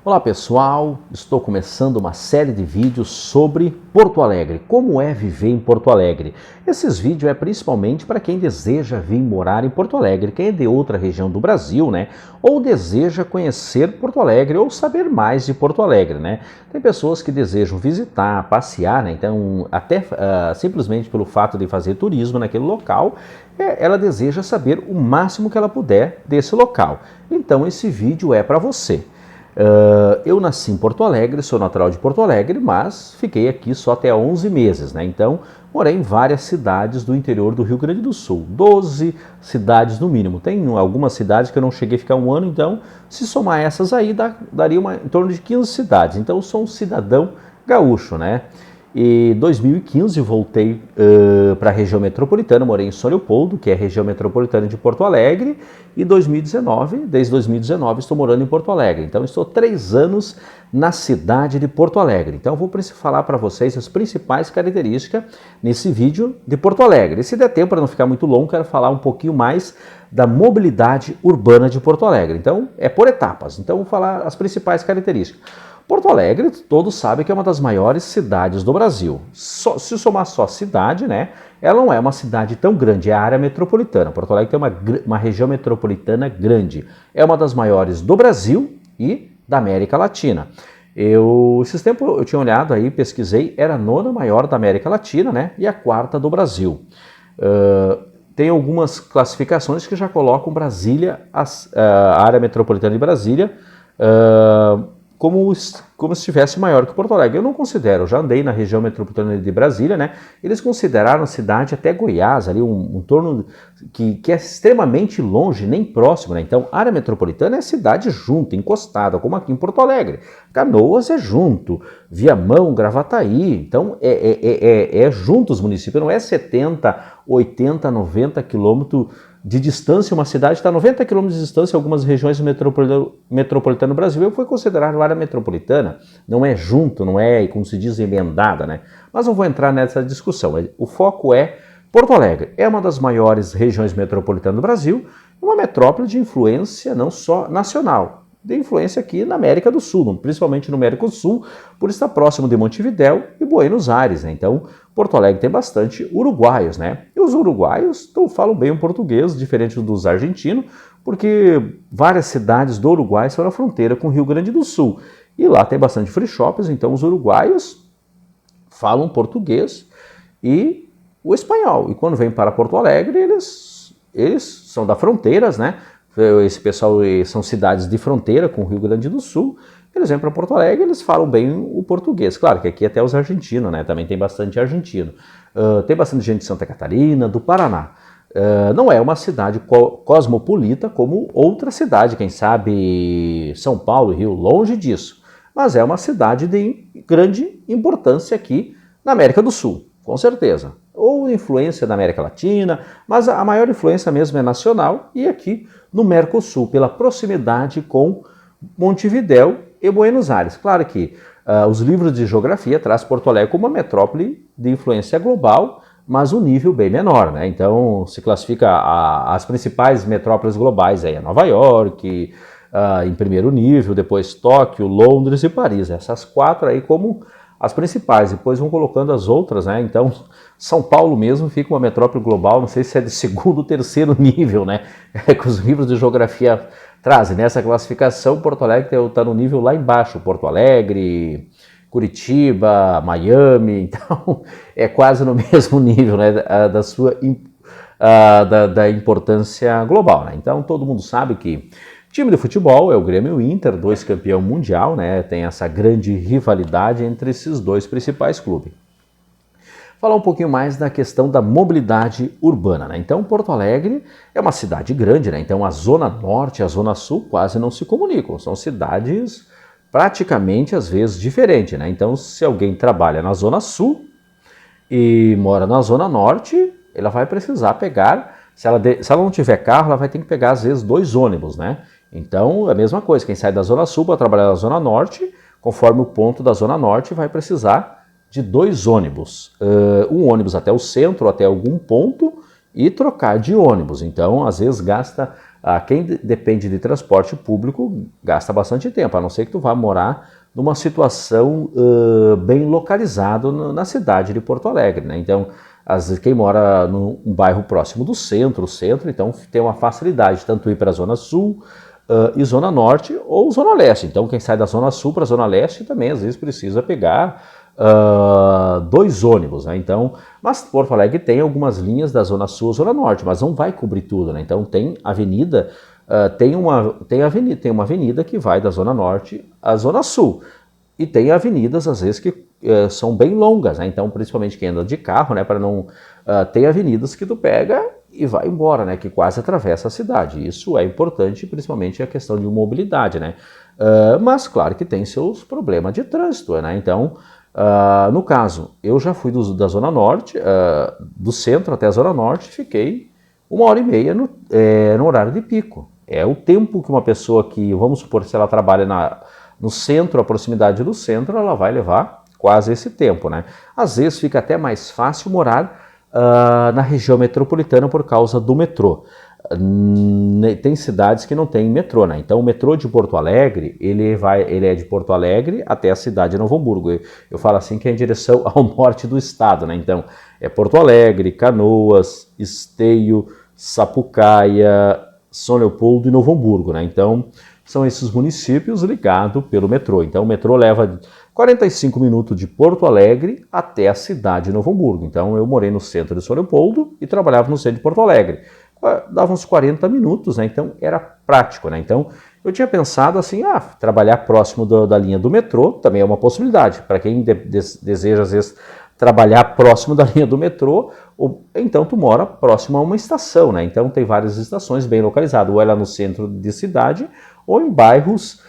Olá pessoal, estou começando uma série de vídeos sobre Porto Alegre, como é viver em Porto Alegre. Esses vídeos é principalmente para quem deseja vir morar em Porto Alegre, quem é de outra região do Brasil, né? Ou deseja conhecer Porto Alegre ou saber mais de Porto Alegre, né? Tem pessoas que desejam visitar, passear, né? Então até simplesmente pelo fato de fazer turismo naquele local, ela deseja saber o máximo que ela puder desse local. Então esse vídeo é para você. Eu nasci em Porto Alegre, sou natural de Porto Alegre, mas fiquei aqui só até 11 meses, né? Então, morei em várias cidades do interior do Rio Grande do Sul, 12 cidades no mínimo. Tem algumas cidades que eu não cheguei a ficar um ano, então, se somar essas aí, daria em torno de 15 cidades. Então, eu sou um cidadão gaúcho, né? Em 2015 voltei para a região metropolitana, morei em São Leopoldo, que é a região metropolitana de Porto Alegre, e desde 2019 estou morando em Porto Alegre. Então estou 3 anos na cidade de Porto Alegre. Então vou falar para vocês as principais características nesse vídeo de Porto Alegre. E se der tempo, para não ficar muito longo, quero falar um pouquinho mais da mobilidade urbana de Porto Alegre. Então é por etapas, então vou falar as principais características. Porto Alegre, todos sabem que é uma das maiores cidades do Brasil. Se somar só cidade, né, ela não é uma cidade tão grande, é a área metropolitana. Porto Alegre tem uma região metropolitana grande. É uma das maiores do Brasil e da América Latina. Esses tempos eu tinha olhado aí, pesquisei, era a 9ª maior da América Latina, né, e a 4ª do Brasil. Tem algumas classificações que já colocam Brasília, a área metropolitana de Brasília, como se estivesse maior que Porto Alegre. Eu não considero, já andei na região metropolitana de Brasília, né? Eles consideraram a cidade até Goiás, ali um torno que é extremamente longe, nem próximo, né? Então, a área metropolitana é cidade junto, encostada, como aqui em Porto Alegre. Canoas é junto, Viamão, Gravataí, então é junto os municípios, não é 70, 80, 90 quilômetros de distância. Uma cidade está a 90 km de distância, algumas regiões metropolitanas do Brasil, eu fui considerado área metropolitana, não é junto, não é, como se diz, emendada, né? Mas não vou entrar nessa discussão, o foco é Porto Alegre, é uma das maiores regiões metropolitanas do Brasil, uma metrópole de influência não só nacional, de influência aqui na América do Sul, principalmente no Mercosul, por estar próximo de Montevidéu e Buenos Aires, né? Então, Porto Alegre tem bastante uruguaios, né? E os uruguaios falam bem o português, diferente dos argentinos, porque várias cidades do Uruguai são na fronteira com o Rio Grande do Sul. E lá tem bastante free shops, então os uruguaios falam português e o espanhol. E quando vêm para Porto Alegre, eles são da fronteiras, né? Esse pessoal são cidades de fronteira com o Rio Grande do Sul. Eles vêm para Porto Alegre, eles falam bem o português. Claro que aqui até os argentinos, né? Também tem bastante argentino. Tem bastante gente de Santa Catarina, do Paraná. Não é uma cidade cosmopolita como outra cidade, quem sabe São Paulo, Rio, longe disso. Mas é uma cidade de grande importância aqui na América do Sul, com certeza. Ou influência da América Latina, mas a maior influência mesmo é nacional e aqui no Mercosul, pela proximidade com Montevidéu e Buenos Aires. Claro que os livros de geografia trazem Porto Alegre como uma metrópole de influência global, mas um nível bem menor, né? Então se classifica as principais metrópoles globais aí, Nova York, em primeiro nível, depois Tóquio, Londres e Paris. Essas 4 aí como as principais, depois vão colocando as outras, né? Então, São Paulo mesmo fica uma metrópole global, não sei se é de 2º ou 3º nível, né? Que os livros de geografia trazem. Nessa classificação, Porto Alegre está no nível lá embaixo, Porto Alegre, Curitiba, Miami, então é quase no mesmo nível, né? Da importância global, né? Então, todo mundo sabe que time de futebol é o Grêmio e o Inter, 2 campeão mundial, né? Tem essa grande rivalidade entre esses 2 principais clubes. Falar um pouquinho mais da questão da mobilidade urbana, né? Então, Porto Alegre é uma cidade grande, né? Então, a Zona Norte e a Zona Sul quase não se comunicam. São cidades praticamente, às vezes, diferentes, né? Então, se alguém trabalha na Zona Sul e mora na Zona Norte, ela vai precisar pegar, se ela não tiver carro, ela vai ter que pegar, às vezes, 2 ônibus, né? Então, é a mesma coisa, quem sai da Zona Sul para trabalhar na Zona Norte, conforme o ponto da Zona Norte, vai precisar de 2 ônibus. Um ônibus até o centro, até algum ponto, e trocar de ônibus. Então, às vezes, gasta Quem depende de transporte público gasta bastante tempo, a não ser que tu vá morar numa situação bem localizada na cidade de Porto Alegre, né? Então, às vezes, quem mora num bairro próximo do centro, então tem uma facilidade, tanto ir para a Zona Sul e Zona Norte ou Zona Leste. Então, quem sai da Zona Sul para a Zona Leste também, às vezes, precisa pegar 2 ônibus, né? Então, mas Porto Alegre tem algumas linhas da Zona Sul ou Zona Norte, mas não vai cobrir tudo, né? Então, tem avenida, tem uma avenida que vai da Zona Norte à Zona Sul. E tem avenidas, às vezes, que são bem longas, né? Então, principalmente quem anda de carro, né? Para não tem avenidas que tu pega e vai embora, né? Que quase atravessa a cidade. Isso é importante, principalmente a questão de mobilidade, né? Mas, claro que tem seus problemas de trânsito, né? Então, no caso, eu já fui da Zona Norte, do centro até a Zona Norte, fiquei 1h30 no horário de pico. É o tempo que uma pessoa que, vamos supor, se ela trabalha no centro, a proximidade do centro, ela vai levar quase esse tempo, né? Às vezes fica até mais fácil morar na região metropolitana por causa do metrô. Tem cidades que não tem metrô, né? Então o metrô de Porto Alegre, ele é de Porto Alegre até a cidade de Novo Hamburgo. Eu falo assim que é em direção ao norte do estado, né? Então é Porto Alegre, Canoas, Esteio, Sapucaia, São Leopoldo e Novo Hamburgo, né? Então são esses municípios ligados pelo metrô. Então o metrô leva 45 minutos de Porto Alegre até a cidade de Novo Hamburgo. Então eu morei no centro de São Leopoldo e trabalhava no centro de Porto Alegre. Dava uns 40 minutos, né? Então era prático, né? Então eu tinha pensado assim, trabalhar próximo da linha do metrô também é uma possibilidade. Para quem deseja, às vezes, trabalhar próximo da linha do metrô, então tu mora próximo a uma estação, né? Então tem várias estações bem localizadas, ou é lá no centro de cidade, ou em bairros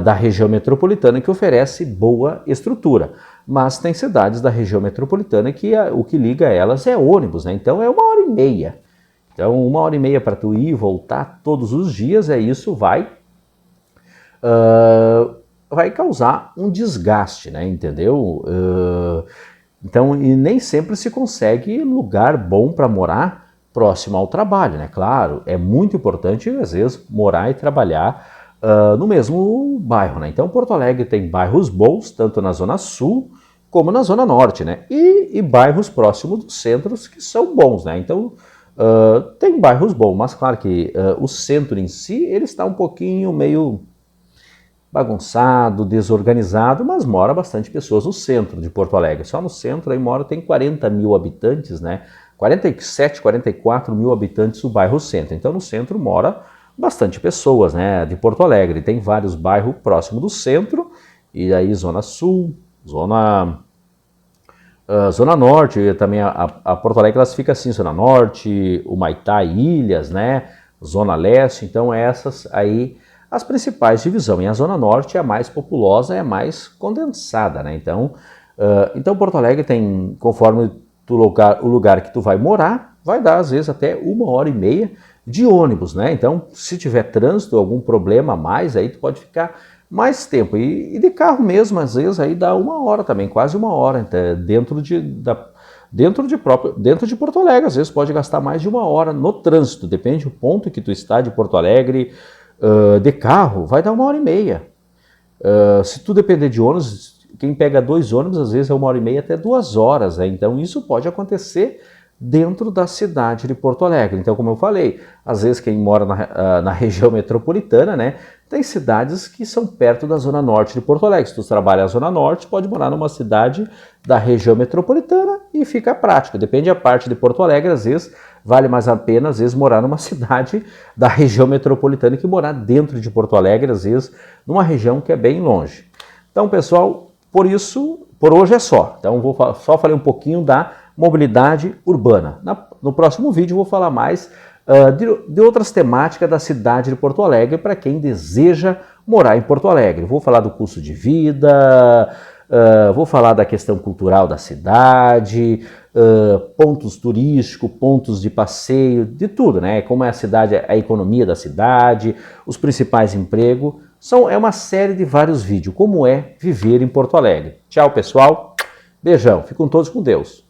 da região metropolitana que oferece boa estrutura. Mas tem cidades da região metropolitana que o que liga elas é ônibus, né? Então é 1h30. Então 1h30 para tu ir e voltar todos os dias, isso vai causar um desgaste, né? Entendeu? Então, e nem sempre se consegue lugar bom para morar próximo ao trabalho, né? Claro, é muito importante, às vezes, morar e trabalhar no mesmo bairro, né? Então, Porto Alegre tem bairros bons, tanto na Zona Sul como na Zona Norte, né? E bairros próximos dos centros que são bons, né? Então, tem bairros bons, mas claro que o centro em si, ele está um pouquinho meio bagunçado, desorganizado, mas mora bastante pessoas no centro de Porto Alegre. Só no centro aí tem 40 mil habitantes, né? 47, 44 mil habitantes o bairro centro. Então no centro mora bastante pessoas, né? De Porto Alegre. Tem vários bairros próximos do centro, e aí Zona Sul, Zona Norte, e também a Porto Alegre classifica assim, Zona Norte, Humaitá, Ilhas, né? Zona Leste, então essas aí as principais divisões. E a Zona Norte é a mais populosa, é a mais condensada, né? Então Porto Alegre tem, conforme o lugar que tu vai morar, vai dar às vezes até 1h30 de ônibus, né? Então, se tiver trânsito, algum problema a mais, aí tu pode ficar mais tempo. E de carro mesmo, às vezes, aí dá 1h também, quase 1h, então, dentro de Porto Alegre. Às vezes pode gastar mais de 1h no trânsito, depende do ponto que tu está de Porto Alegre. De carro, vai dar 1h30. Se tu depender de ônibus, quem pega 2 ônibus, às vezes é 1h30 até 2 horas, né? Então isso pode acontecer dentro da cidade de Porto Alegre. Então, como eu falei, às vezes quem mora na região metropolitana, né, tem cidades que são perto da Zona Norte de Porto Alegre. Se tu trabalha na Zona Norte, pode morar numa cidade da região metropolitana e fica prático. Depende da parte de Porto Alegre, às vezes vale mais a pena, às vezes, morar numa cidade da região metropolitana que morar dentro de Porto Alegre, às vezes, numa região que é bem longe. Então, pessoal, por hoje é só. Então, só falei um pouquinho da mobilidade urbana. No próximo vídeo, vou falar mais de outras temáticas da cidade de Porto Alegre para quem deseja morar em Porto Alegre. Vou falar do custo de vida, vou falar da questão cultural da cidade, pontos turísticos, pontos de passeio, de tudo, né? Como é a cidade, a economia da cidade, os principais empregos. É uma série de vários vídeos, como é viver em Porto Alegre. Tchau, pessoal. Beijão. Fiquem todos com Deus.